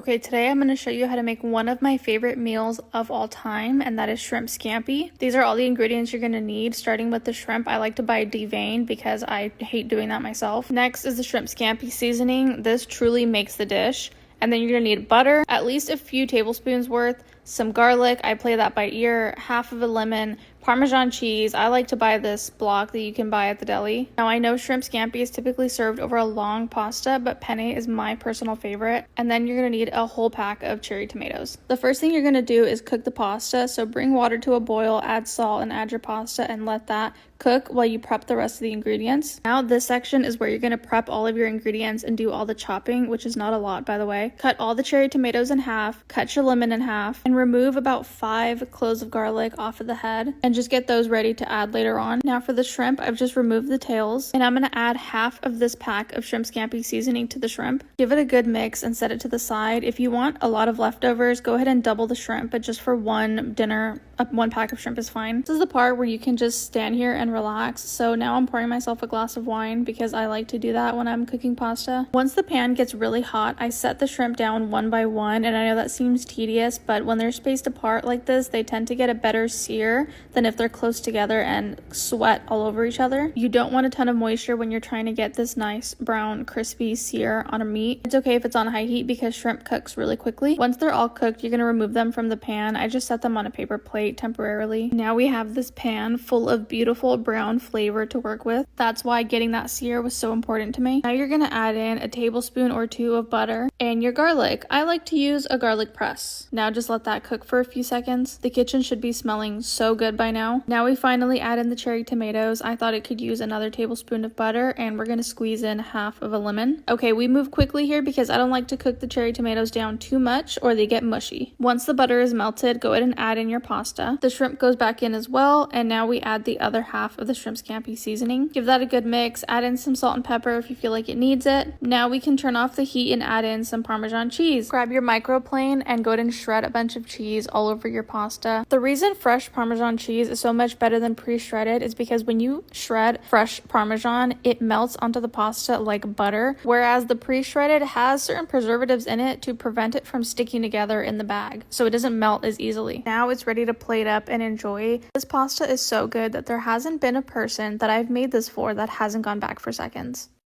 Okay, today I'm going to show you how to make one of my favorite meals of all time, and that is shrimp scampi. These are all the ingredients you're going to need. Starting with the shrimp, I like to buy deveined because I hate doing that myself. Next is the shrimp scampi seasoning. This truly makes the dish. And then you're going to need butter, at least a few tablespoons worth, some garlic, I play that by ear, half of a lemon, Parmesan cheese. I like to buy this block that you can buy at the deli. Now I know shrimp scampi is typically served over a long pasta, but penne is my personal favorite. And then you're going to need a whole pack of cherry tomatoes. The first thing you're going to do is cook the pasta. So bring water to a boil, add salt, and add your pasta and let that cook while you prep the rest of the ingredients. Now this section is where you're going to prep all of your ingredients and do all the chopping, which is not a lot, by the way. Cut all the cherry tomatoes in half, cut your lemon in half, and remove about 5 cloves of garlic off of the head and just get those ready to add later on. Now for the shrimp, I've just removed the tails and I'm going to add half of this pack of shrimp scampi seasoning to the shrimp. Give it a good mix and set it to the side. If you want a lot of leftovers, go ahead and double the shrimp, but just for one dinner, one pack of shrimp is fine. This is the part where you can just stand here and relax. So now I'm pouring myself a glass of wine because I like to do that when I'm cooking pasta. Once the pan gets really hot, I set the shrimp down one by one, and I know that seems tedious, but when they're spaced apart like this, they tend to get a better sear than if they're close together and sweat all over each other. You don't want a ton of moisture when you're trying to get this nice brown crispy sear on a meat. It's okay if it's on high heat because shrimp cooks really quickly. Once they're all cooked, you're going to remove them from the pan. I just set them on a paper plate temporarily. Now we have this pan full of beautiful brown flavor to work with. That's why getting that sear was so important to me. Now you're going to add in a tablespoon or 2 of butter and your garlic. I like to use a garlic press. Now just let that cook for a few seconds. The kitchen should be smelling so good by now. Now we finally add in the cherry tomatoes. I thought it could use another tablespoon of butter, and we're going to squeeze in half of a lemon. Okay, we move quickly here because I don't like to cook the cherry tomatoes down too much or they get mushy. Once the butter is melted, go ahead and add in your pasta. The shrimp goes back in as well, and now we add the other half of the shrimp scampi seasoning. Give that a good mix. Add in some salt and pepper if you feel like it needs it. Now we can turn off the heat and add in some Parmesan cheese. Grab your microplane and go ahead and shred a bunch of cheese all over your pasta. The reason fresh Parmesan cheese is so much better than pre-shredded is because when you shred fresh Parmesan, it melts onto the pasta like butter, whereas the pre-shredded has certain preservatives in it to prevent it from sticking together in the bag, so it doesn't melt as easily. Now it's ready to plate up and enjoy. This pasta is so good that there hasn't been a person that I've made this for that hasn't gone back for seconds.